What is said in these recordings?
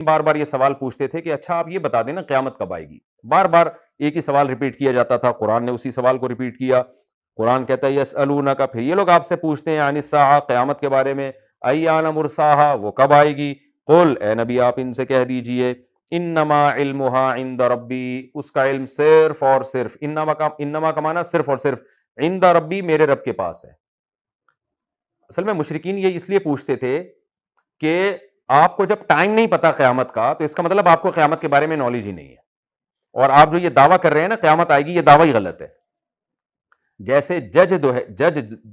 بار بار یہ سوال پوچھتے تھے کہ اچھا آپ یہ بتا دیں نا قیامت کب آئے گی. بار بار ایک ہی سوال ریپیٹ کیا جاتا تھا. قرآن نے اسی سوال کو ریپیٹ کیا. قرآن کہتا ہے یسألونک، پھر یہ لوگ آپ سے پوچھتے ہیں عن الساعہ، قیامت کے بارے میں، ایان مرساہا، وہ کب آئے گی. قل، اے نبی آپ ان سے کہہ دیجئے، انما علمها عند ربی، اس کا علم صرف اور صرف، انما کا معنی صرف اور صرف، عند ربی، میرے رب کے پاس ہے. اصل میں مشرکین یہ اس لیے پوچھتے تھے کہ آپ کو جب ٹائم نہیں پتا قیامت کا تو اس کا مطلب آپ کو قیامت کے بارے میں نالج ہی نہیں ہے، اور آپ جو یہ دعویٰ کر رہے ہیں نا قیامت آئے گی، یہ دعویٰ ہی غلط ہے. جیسے جج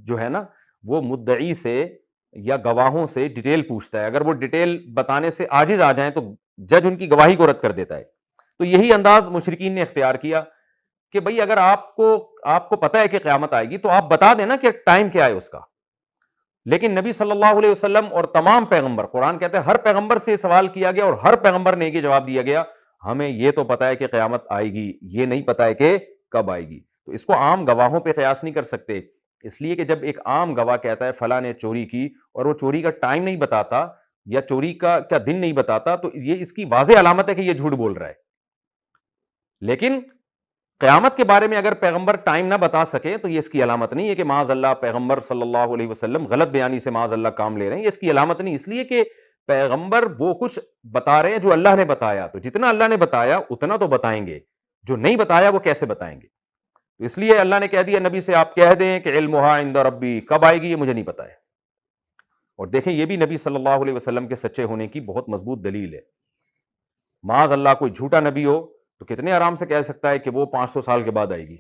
جو ہے نا وہ مدعی سے یا گواہوں سے ڈیٹیل پوچھتا ہے، اگر وہ ڈیٹیل بتانے سے عاجز آ جائیں تو جج ان کی گواہی کو رد کر دیتا ہے. تو یہی انداز مشرکین نے اختیار کیا کہ بھئی اگر آپ کو پتہ ہے کہ قیامت آئے گی تو آپ بتا دیں نا کہ ٹائم کیا ہے اس کا. لیکن نبی صلی اللہ علیہ وسلم اور تمام پیغمبر، قرآن کہتے ہیں ہر پیغمبر سے سوال کیا گیا اور ہر پیغمبر نے یہ جواب دیا گیا، ہمیں یہ تو پتا ہے کہ قیامت آئے گی، یہ نہیں پتا ہے کہ کب آئے گی. تو اس کو عام گواہوں پہ قیاس نہیں کر سکتے، اس لیے کہ جب ایک عام گواہ کہتا ہے فلاں نے چوری کی اور وہ چوری کا ٹائم نہیں بتاتا یا چوری کا دن نہیں بتاتا تو یہ اس کی واضح علامت ہے کہ یہ جھوٹ بول رہا ہے. لیکن قیامت کے بارے میں اگر پیغمبر ٹائم نہ بتا سکے تو یہ اس کی علامت نہیں ہے کہ معاذ اللہ پیغمبر صلی اللہ علیہ وسلم غلط بیانی سے معاذ اللہ کام لے رہے ہیں. یہ اس کی علامت نہیں، اس لیے کہ پیغمبر وہ کچھ بتا رہے ہیں جو اللہ نے بتایا، تو جتنا اللہ نے بتایا اتنا تو بتائیں گے، جو نہیں بتایا وہ کیسے بتائیں گے. تو اس لیے اللہ نے کہہ دیا نبی سے آپ کہہ دیں کہ علمھا عند ربی، کب آئے گی یہ مجھے نہیں پتا ہے. اور دیکھیں یہ بھی نبی صلی اللہ علیہ وسلم کے سچے ہونے کی بہت مضبوط دلیل ہے. معاذ اللہ کوئی جھوٹا نبی ہو تو کتنے آرام سے کہہ سکتا ہے کہ وہ 500 سال کے بعد آئے گی.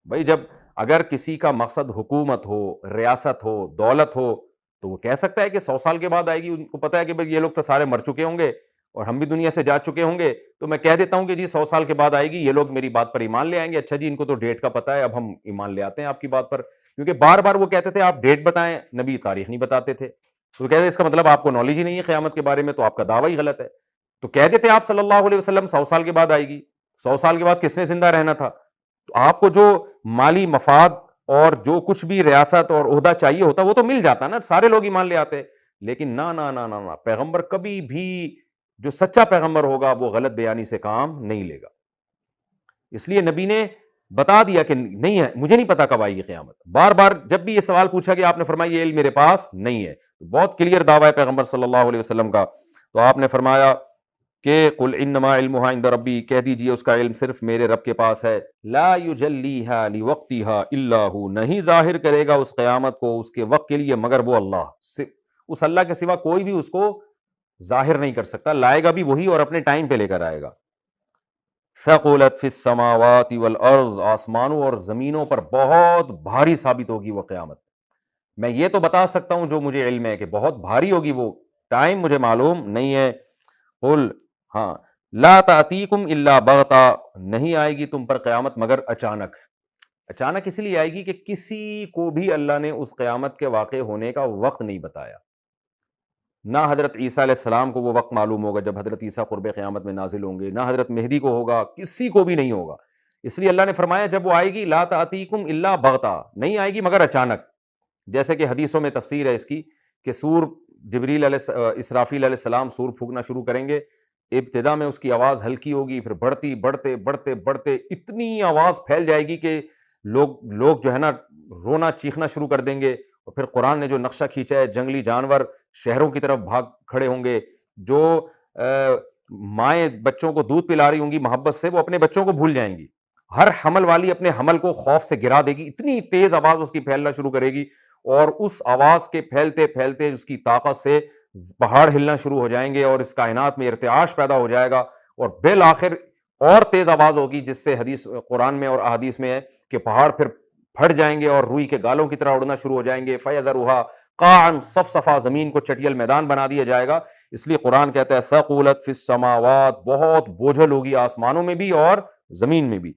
بھائی جب اگر کسی کا مقصد حکومت ہو، ریاست ہو، دولت ہو تو وہ کہہ سکتا ہے کہ 100 سال کے بعد آئے گی. ان کو پتا ہے کہ بھئی یہ لوگ تو سارے مر چکے ہوں گے اور ہم بھی دنیا سے جا چکے ہوں گے، تو میں کہہ دیتا ہوں کہ جی 100 سال کے بعد آئے گی، یہ لوگ میری بات پر ایمان لے آئیں گے. اچھا جی ان کو تو ڈیٹ کا پتا ہے، اب ہم ایمان لے آتے ہیں آپ کی بات پر. کیونکہ بار بار وہ کہتے تھے آپ ڈیٹ بتائیں، نبی تاریخ نہیں بتاتے تھے. تو کہتے اس کا مطلب آپ کو نالج ہی نہیں ہے قیامت کے بارے میں، تو آپ کا دعویٰ ہی غلط ہے. تو کہہ دیتے آپ صلی اللہ علیہ وسلم 100 سال کے بعد آئے گی. 100 سال کے بعد کس نے زندہ رہنا تھا؟ تو آپ کو جو مالی مفاد اور جو کچھ بھی ریاست اور عہدہ چاہیے ہوتا وہ تو مل جاتا نا، سارے لوگ ایمان لے آتے. لیکن نہ نہ نہ نہ نہ، پیغمبر کبھی بھی، جو سچا پیغمبر ہوگا وہ غلط بیانی سے کام نہیں لے گا. اس لیے نبی نے بتا دیا کہ نہیں ہے، مجھے نہیں پتا کب آئے گی قیامت. بار بار جب بھی یہ سوال پوچھا گیا آپ نے فرمایا یہ علم میرے پاس نہیں ہے. بہت کلیئر دعویٰ ہے پیغمبر صلی اللہ علیہ وسلم کا. تو آپ نے فرمایا کہ قل انما علمھا عند ربی، کہہ دیجئے اس کا علم صرف میرے رب کے پاس ہے. لا یجلیھا لوقتھا الا ہو، نہیں ظاہر کرے گا اس قیامت کو اس کے وقت کے لیے مگر وہ اللہ. اس اللہ کے سوا کوئی بھی اس کو ظاہر نہیں کر سکتا. لائے گا بھی وہی اور اپنے ٹائم پہ لے کر آئے گا. ثقلت فی السماوات والارض، آسمانوں اور زمینوں پر بہت بھاری ثابت ہوگی وہ قیامت. میں یہ تو بتا سکتا ہوں جو مجھے علم ہے کہ بہت بھاری ہوگی وہ، ٹائم مجھے معلوم نہیں ہے. قل، ہاں، لا تأتیکم الا بغتہ، نہیں آئے گی تم پر قیامت مگر اچانک. اچانک اس لیے آئے گی کہ کسی کو بھی اللہ نے اس قیامت کے واقع ہونے کا وقت نہیں بتایا. نہ حضرت عیسیٰ علیہ السلام کو وہ وقت معلوم ہوگا جب حضرت عیسیٰ قرب قیامت میں نازل ہوں گے، نہ حضرت مہدی کو ہوگا، کسی کو بھی نہیں ہوگا. اس لیے اللہ نے فرمایا جب وہ آئے گی لا تأتیکم الا بغتہ، نہیں آئے گی مگر اچانک. جیسے کہ حدیثوں میں تفسیر ہے اس کی کہ سور جبریل اسرافیل علیہ السلام سور پھونکنا شروع کریں گے. ابتدا میں اس کی آواز ہلکی ہوگی، پھر بڑھتی بڑھتے بڑھتے بڑھتے اتنی آواز پھیل جائے گی کہ لوگ جو ہے نا رونا چیخنا شروع کر دیں گے. اور پھر قرآن نے جو نقشہ کھینچا ہے، جنگلی جانور شہروں کی طرف بھاگ کھڑے ہوں گے. جو مائیں بچوں کو دودھ پلا رہی ہوں گی محبت سے، وہ اپنے بچوں کو بھول جائیں گی. ہر حمل والی اپنے حمل کو خوف سے گرا دے گی، اتنی تیز آواز اس کی پھیلنا شروع کرے گی. اور اس آواز کے پھیلتے پھیلتے اس کی طاقت سے پہاڑ ہلنا شروع ہو جائیں گے اور اس کائنات میں ارتعاش پیدا ہو جائے گا. اور بالآخر اور تیز آواز ہوگی جس سے حدیث قرآن میں اور احادیث میں ہے کہ پہاڑ پھر پھٹ جائیں گے اور روئی کے گالوں کی طرح اڑنا شروع ہو جائیں گے. فَيَذَرُهَا قَاعًا صَفْصَفًا، زمین کو چٹیل میدان بنا دیا جائے گا. اس لیے قرآن کہتا ہے ثقلت فی السماوات، بہت بوجھل ہوگی آسمانوں میں بھی اور زمین میں بھی.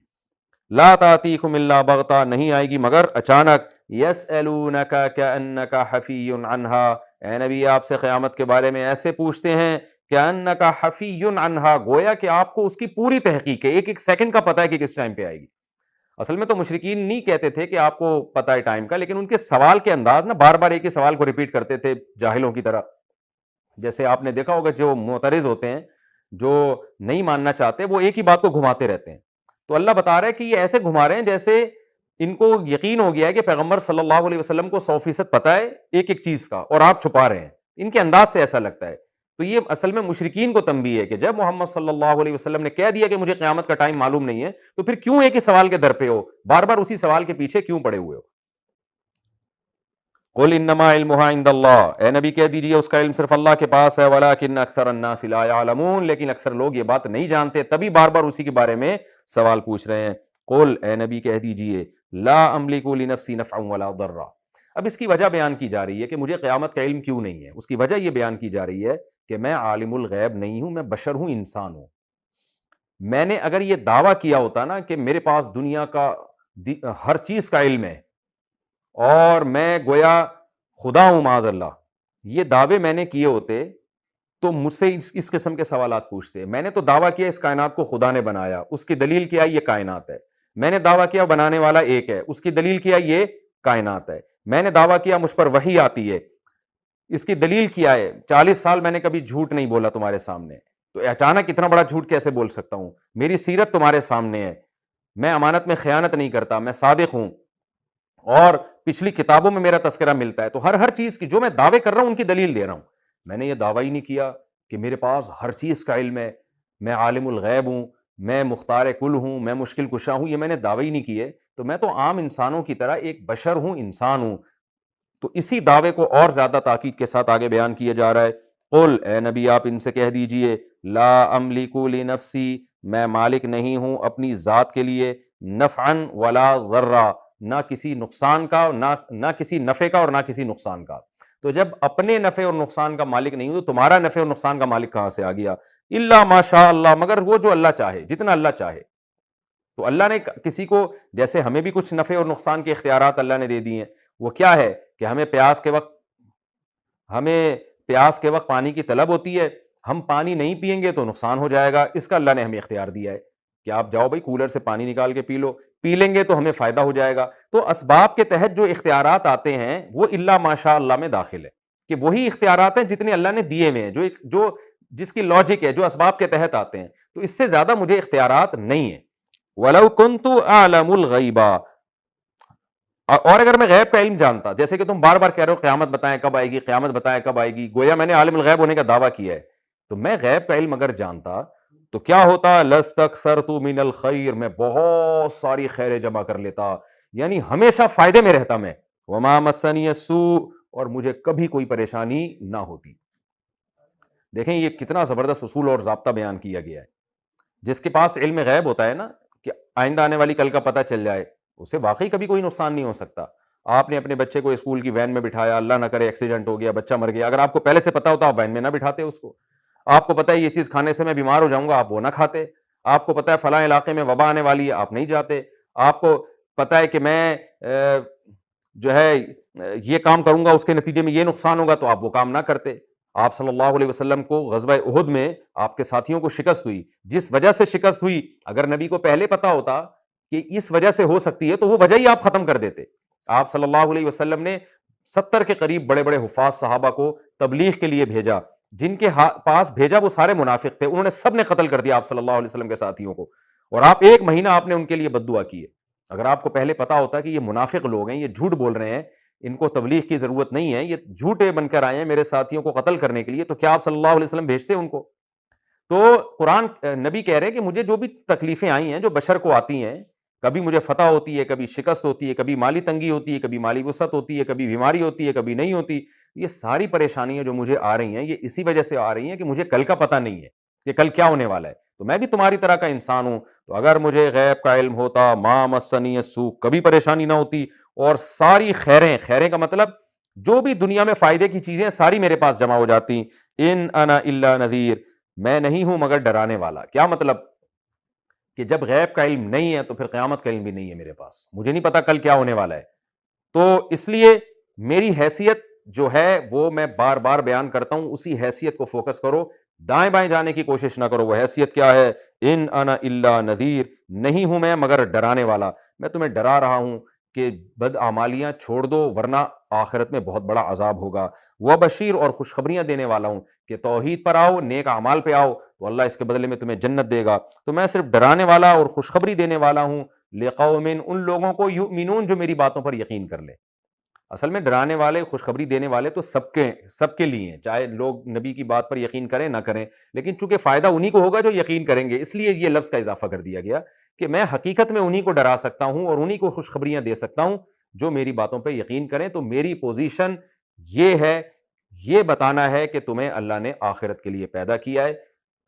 لا تأتیکم الا بغتہ، نہیں آئے گی مگر اچانک. یسألونک کأنک حفی عنہا، اے نبی آپ سے قیامت کے بارے میں ایسے پوچھتے ہیں کأنک حفی عنہا، گویا کہ آپ کو اس کی پوری تحقیق ہے، ایک ایک سیکنڈ کا پتہ ہے کہ کس ٹائم پہ آئے گی. اصل میں تو مشرکین نہیں کہتے تھے کہ آپ کو پتہ ہے ٹائم کا، لیکن ان کے سوال کے انداز نا بار بار ایک ہی سوال کو ریپیٹ کرتے تھے جاہلوں کی طرح. جیسے آپ نے دیکھا ہوگا جو معترض ہوتے ہیں, جو نہیں ماننا چاہتے, وہ ایک ہی بات کو گھماتے رہتے ہیں. تو اللہ بتا رہا ہے کہ یہ ایسے گھما رہے ہیں جیسے ان کو یقین ہو گیا ہے کہ پیغمبر صلی اللہ علیہ وسلم کو 100% پتہ ہے ایک ایک چیز کا, اور آپ چھپا رہے ہیں. ان کے انداز سے ایسا لگتا ہے. تو یہ اصل میں مشرکین کو تنبیہ ہے کہ جب محمد صلی اللہ علیہ وسلم نے کہہ دیا کہ مجھے قیامت کا ٹائم معلوم نہیں ہے, تو پھر کیوں ایک ہی سوال کے در پہ ہو, بار بار اسی سوال کے پیچھے کیوں پڑے ہوئے ہو. قل انما علمها عند اللہ, اے نبی کہہ دیجیے اس کا علم صرف اللہ کے پاس ہے, ولکن اکثر الناس لا يعلمون, لیکن اکثر لوگ یہ بات نہیں جانتے, تبھی بار بار اسی کے بارے میں سوال پوچھ رہے ہیں. قل, اے نبی کہہ دیجیے, لا املک لنفسی نفعا ولا ضرا. اب اس کی وجہ بیان کی جا رہی ہے کہ مجھے قیامت کا علم کیوں نہیں ہے. اس کی وجہ یہ بیان کی جا رہی ہے کہ میں عالم الغیب نہیں ہوں, میں بشر ہوں, انسان ہوں. میں نے اگر یہ دعویٰ کیا ہوتا نا کہ میرے پاس دنیا کا ہر چیز کا علم ہے اور میں گویا خدا ہوں معاذ اللہ, یہ دعوے میں نے کیے ہوتے تو مجھ سے اس قسم کے سوالات پوچھتے. میں نے تو دعویٰ کیا اس کائنات کو خدا نے بنایا, اس کی دلیل کیا یہ کائنات ہے. میں نے دعویٰ کیا بنانے والا ایک ہے, اس کی دلیل کیا یہ کائنات ہے. میں نے دعویٰ کیا مجھ پر وحی آتی ہے, اس کی دلیل کیا ہے. 40 سال میں نے کبھی جھوٹ نہیں بولا تمہارے سامنے, تو اچانک اتنا بڑا جھوٹ کیسے بول سکتا ہوں. میری سیرت تمہارے سامنے ہے, میں امانت میں خیانت نہیں کرتا, میں صادق ہوں, اور پچھلی کتابوں میں میرا تذکرہ ملتا ہے. تو ہر چیز کی جو میں دعوے کر رہا ہوں ان کی دلیل دے رہا ہوں. میں نے یہ دعویٰ ہی نہیں کیا کہ میرے پاس ہر چیز کا علم ہے, میں عالم الغیب ہوں, میں مختار کل ہوں, میں مشکل کشا ہوں, یہ میں نے دعوے ہی نہیں کیے. تو میں تو عام انسانوں کی طرح ایک بشر ہوں, انسان ہوں. تو اسی دعوے کو اور زیادہ تاکید کے ساتھ آگے بیان کیا جا رہا ہے. قل, اے نبی آپ ان سے کہہ دیجئے, لا املک لنفسی, میں مالک نہیں ہوں اپنی ذات کے لیے, نفعا ولا ضرا, نہ کسی نقصان کا, نہ کسی نفع کا اور نہ کسی نقصان کا. تو جب اپنے نفع اور نقصان کا مالک نہیں ہوں تو تمہارا نفع اور نقصان کا مالک کہاں سے آ گیا؟ الا ما شاء اللہ, مگر وہ جو اللہ چاہے, جتنا اللہ چاہے. تو اللہ نے کسی کو, جیسے ہمیں بھی کچھ نفع اور نقصان کے اختیارات اللہ نے دے دیے ہیں. وہ کیا ہے کہ ہمیں پیاس کے وقت پانی کی طلب ہوتی ہے, ہم پانی نہیں پئیں گے تو نقصان ہو جائے گا, اس کا اللہ نے ہمیں اختیار دیا ہے کہ آپ جاؤ بھائی کولر سے پانی نکال کے پی لو, پی لیں گے تو ہمیں فائدہ ہو جائے گا. تو اسباب کے تحت جو اختیارات آتے ہیں وہ الا ماشاء اللہ میں داخل ہے, کہ وہی اختیارات ہیں جتنے اللہ نے دیے ہوئے ہیں, جو جس کی لاجک ہے, جو اسباب کے تحت آتے ہیں. تو اس سے زیادہ مجھے اختیارات نہیں ہیں. وَلَوْ كُنْتُ أَعْلَمُ الْغَيْبَ, اور اگر میں غیب کا علم جانتا, جیسے کہ تم بار بار کہہ رہے ہو قیامت بتائیں کب آئے گی, قیامت بتائیں کب آئے گی, گویا میں نے عالم الغیب ہونے کا دعویٰ کیا ہے. تو میں غیب کا علم اگر جانتا تو کیا ہوتا, لَسْتَكْثَرْتُ مِنَ الْخَيْرِ, میں بہت ساری خیریں جمع کر لیتا, یعنی ہمیشہ فائدے میں رہتا میں. وَمَا مَسَّنِيَ السُّوءُ, اور مجھے کبھی کوئی پریشانی نہ ہوتی. دیکھیں یہ کتنا زبردست اصول اور ضابطہ بیان کیا گیا ہے. جس کے پاس علم غیب ہوتا ہے نا, کہ آئندہ آنے والی کل کا پتہ چل جائے, اسے واقعی کبھی کوئی نقصان نہیں ہو سکتا. آپ نے اپنے بچے کو اسکول کی وین میں بٹھایا, اللہ نہ کرے ایکسیڈنٹ ہو گیا, بچہ مر گیا, اگر آپ کو پہلے سے پتا ہوتا آپ وین میں نہ بٹھاتے اس کو. آپ کو پتا ہے یہ چیز کھانے سے میں بیمار ہو جاؤں گا, آپ وہ نہ کھاتے. آپ کو پتا ہے فلاں علاقے میں وبا آنے والی ہے, آپ نہیں جاتے. آپ کو پتا ہے کہ میں جو ہے یہ کام کروں گا, اس کے نتیجے میں یہ نقصان ہوگا, تو آپ وہ کام نہ کرتے. آپ صلی اللہ علیہ وسلم کو غزوہ احد میں آپ کے ساتھیوں کو شکست ہوئی, جس وجہ سے شکست ہوئی, اگر نبی کو پہلے پتا ہوتا کہ اس وجہ سے ہو سکتی ہے تو وہ وجہ ہی آپ ختم کر دیتے. آپ صلی اللہ علیہ وسلم نے 70 کے قریب بڑے بڑے حفاظ صحابہ کو تبلیغ کے لیے بھیجا, جن کے پاس بھیجا وہ سارے منافق تھے, انہوں نے سب نے قتل کر دیا آپ صلی اللہ علیہ وسلم کے ساتھیوں کو, اور آپ 1 مہینہ آپ نے ان کے لیے بد دعا کی ہے. اگر آپ کو پہلے پتا ہوتا کہ یہ منافق لوگ ہیں, یہ جھوٹ بول رہے ہیں, ان کو تبلیغ کی ضرورت نہیں ہے, یہ جھوٹے بن کر آئے ہیں میرے ساتھیوں کو قتل کرنے کے لیے, تو کیا آپ صلی اللہ علیہ وسلم بھیجتے ان کو؟ تو قرآن نبی کہہ رہے ہیں کہ مجھے جو بھی تکلیفیں آئی ہیں, جو بشر کو آتی ہیں, کبھی مجھے فتح ہوتی ہے, کبھی شکست ہوتی ہے, کبھی مالی تنگی ہوتی ہے, کبھی مالی وسعت ہوتی ہے, کبھی بیماری ہوتی ہے, کبھی نہیں ہوتی, یہ ساری پریشانیاں جو مجھے آ رہی ہیں یہ اسی وجہ سے آ رہی ہیں کہ مجھے کل کا پتہ نہیں ہے کہ کل کیا ہونے والا ہے. تو میں بھی تمہاری طرح کا انسان ہوں, تو اگر مجھے غیب کا علم ہوتا, ما مسنی السوء, کبھی پریشانی نہ ہوتی, اور ساری خیریں کا مطلب جو بھی دنیا میں فائدے کی چیزیں ساری میرے پاس جمع ہو جاتی. ان انا الا نذیر, میں نہیں ہوں مگر ڈرانے والا. کیا مطلب؟ کہ جب غیب کا علم نہیں ہے تو پھر قیامت کا علم بھی نہیں ہے میرے پاس, مجھے نہیں پتا کل کیا ہونے والا ہے. تو اس لیے میری حیثیت جو ہے وہ میں بار بار بیان کرتا ہوں, اسی حیثیت کو فوکس کرو, دائیں بائیں جانے کی کوشش نہ کرو. وہ حیثیت کیا ہے؟ ان انا الا نذیر, نہیں ہوں میں مگر ڈرانے والا. میں تمہیں ڈرا رہا ہوں کہ بدعمالیاں چھوڑ دو ورنہ آخرت میں بہت بڑا عذاب ہوگا۔ وہ بشیر اور خوشخبریاں دینے والا ہوں کہ توحید پر آؤ، نیک اعمال پہ آؤ تو اللہ اس کے بدلے میں تمہیں جنت دے گا۔ تو میں صرف ڈرانے والا اور خوشخبری دینے والا ہوں لقوم، ان لوگوں کو یؤمنون جو میری باتوں پر یقین کر لیں۔ اصل میں ڈرانے والے، خوشخبری دینے والے تو سب کے لیے ہیں، چاہے لوگ نبی کی بات پر یقین کریں نہ کریں، لیکن چونکہ فائدہ انہی کو ہوگا جو یقین کریں گے، اس لیے یہ لفظ کا اضافہ کر دیا گیا کہ میں حقیقت میں انہی کو ڈرا سکتا ہوں اور انہی کو خوشخبریاں دے سکتا ہوں جو میری باتوں پہ یقین کریں۔ تو میری پوزیشن یہ ہے، یہ بتانا ہے کہ تمہیں اللہ نے آخرت کے لیے پیدا کیا ہے،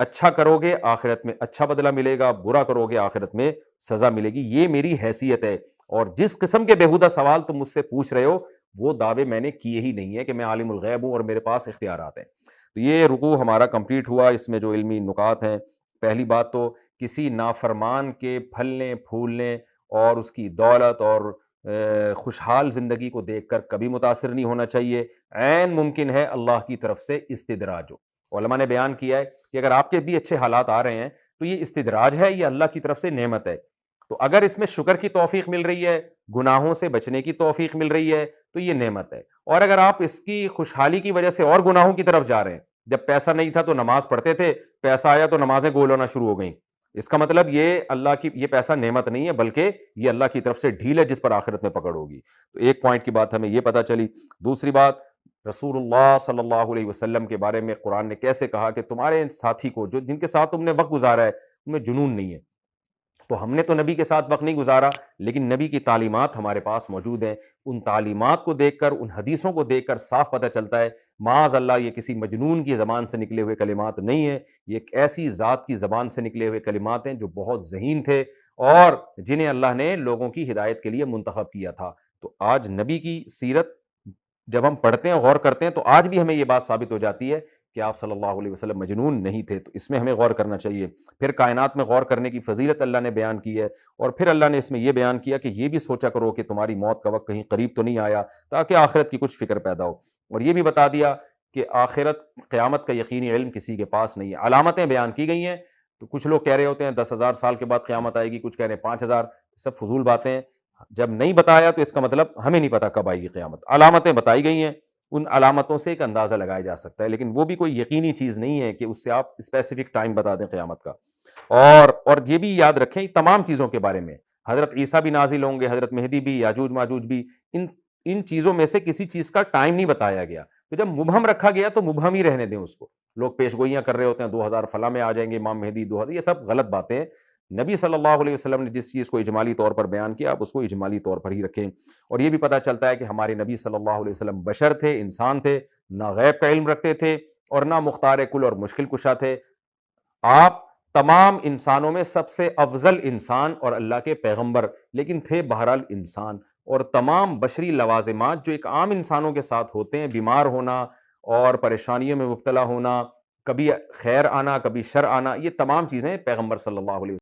اچھا کرو گے آخرت میں اچھا بدلہ ملے گا، برا کرو گے آخرت میں سزا ملے گی، یہ میری حیثیت ہے۔ اور جس قسم کے بےہودہ سوال تم مجھ سے پوچھ رہے ہو وہ دعوے میں نے کیے ہی نہیں ہے کہ میں عالم الغیب ہوں اور میرے پاس اختیارات ہیں۔ تو یہ رکوع ہمارا کمپلیٹ ہوا، اس میں جو علمی نکات ہیں، پہلی بات تو کسی نافرمان کے پھلنے پھولنے اور اس کی دولت اور خوشحال زندگی کو دیکھ کر کبھی متاثر نہیں ہونا چاہیے۔ عین ممکن ہے اللہ کی طرف سے استدراج ہو۔ علماء نے بیان کیا ہے کہ اگر آپ کے بھی اچھے حالات آ رہے ہیں تو یہ استدراج ہے، یہ اللہ کی طرف سے نعمت ہے۔ تو اگر اس میں شکر کی توفیق مل رہی ہے، گناہوں سے بچنے کی توفیق مل رہی ہے تو یہ نعمت ہے۔ اور اگر آپ اس کی خوشحالی کی وجہ سے اور گناہوں کی طرف جا رہے ہیں، جب پیسہ نہیں تھا تو نماز پڑھتے تھے، پیسہ آیا تو نمازیں گول ہونا شروع ہو گئیں، اس کا مطلب یہ اللہ کی، یہ پیسہ نعمت نہیں ہے بلکہ یہ اللہ کی طرف سے ڈھیل ہے جس پر آخرت میں پکڑ ہوگی۔ تو ایک پوائنٹ کی بات ہمیں یہ پتہ چلی۔ دوسری بات، رسول اللہ صلی اللہ علیہ وسلم کے بارے میں قرآن نے کیسے کہا کہ تمہارے ساتھی کو، جو جن کے ساتھ تم نے وقت گزارا ہے، ان میں جنون نہیں ہے۔ تو ہم نے تو نبی کے ساتھ وقت نہیں گزارا، لیکن نبی کی تعلیمات ہمارے پاس موجود ہیں، ان تعلیمات کو دیکھ کر، ان حدیثوں کو دیکھ کر صاف پتہ چلتا ہے معاذ اللہ یہ کسی مجنون کی زبان سے نکلے ہوئے کلمات نہیں ہیں، یہ ایک ایسی ذات کی زبان سے نکلے ہوئے کلمات ہیں جو بہت ذہین تھے اور جنہیں اللہ نے لوگوں کی ہدایت کے لیے منتخب کیا تھا۔ تو آج نبی کی سیرت جب ہم پڑھتے ہیں، غور کرتے ہیں، تو آج بھی ہمیں یہ بات ثابت ہو جاتی ہے کہ آپ صلی اللہ علیہ وسلم مجنون نہیں تھے۔ تو اس میں ہمیں غور کرنا چاہیے۔ پھر کائنات میں غور کرنے کی فضیلت اللہ نے بیان کی ہے، اور پھر اللہ نے اس میں یہ بیان کیا کہ یہ بھی سوچا کرو کہ تمہاری موت کا وقت کہیں قریب تو نہیں آیا، تاکہ آخرت کی کچھ فکر پیدا ہو۔ اور یہ بھی بتا دیا کہ آخرت، قیامت کا یقینی علم کسی کے پاس نہیں ہے۔ علامتیں بیان کی گئی ہیں، تو کچھ لوگ کہہ رہے ہوتے ہیں 10,000 سال کے بعد قیامت آئے گی، کچھ کہہ رہے ہیں 5,000، سب فضول باتیں ہیں۔ جب نہیں بتایا تو اس کا مطلب ہمیں نہیں پتا کب آئے گی قیامت۔ علامتیں بتائی گئی ہیں، ان علامتوں سے ایک اندازہ لگایا جا سکتا ہے، لیکن وہ بھی کوئی یقینی چیز نہیں ہے کہ اس سے آپ اسپیسیفک ٹائم بتا دیں قیامت کا۔ اور یہ بھی یاد رکھیں تمام چیزوں کے بارے میں، حضرت عیسیٰ بھی نازل ہوں گے، حضرت مہدی بھی، یاجوج ماجوج بھی، ان چیزوں میں سے کسی چیز کا ٹائم نہیں بتایا گیا۔ تو جب مبہم رکھا گیا تو مبہم ہی رہنے دیں اس کو۔ لوگ پیش گوئیاں کر رہے ہوتے ہیں 2000 فلاں میں آ جائیں گے امام مہدی 2000، یہ سب غلط باتیں ہیں۔ نبی صلی اللہ علیہ وسلم نے جس چیز کو اجمالی طور پر بیان کیا آپ اس کو اجمالی طور پر ہی رکھیں۔ اور یہ بھی پتہ چلتا ہے کہ ہمارے نبی صلی اللہ علیہ وسلم بشر تھے، انسان تھے، نہ غیب کا علم رکھتے تھے اور نہ مختار کل اور مشکل کشا تھے۔ آپ تمام انسانوں میں سب سے افضل انسان اور اللہ کے پیغمبر، لیکن تھے بہرحال انسان، اور تمام بشری لوازمات جو ایک عام انسانوں کے ساتھ ہوتے ہیں، بیمار ہونا اور پریشانیوں میں مبتلا ہونا، کبھی خیر آنا کبھی شر آنا، یہ تمام چیزیں پیغمبر صلی اللہ علیہ وسلم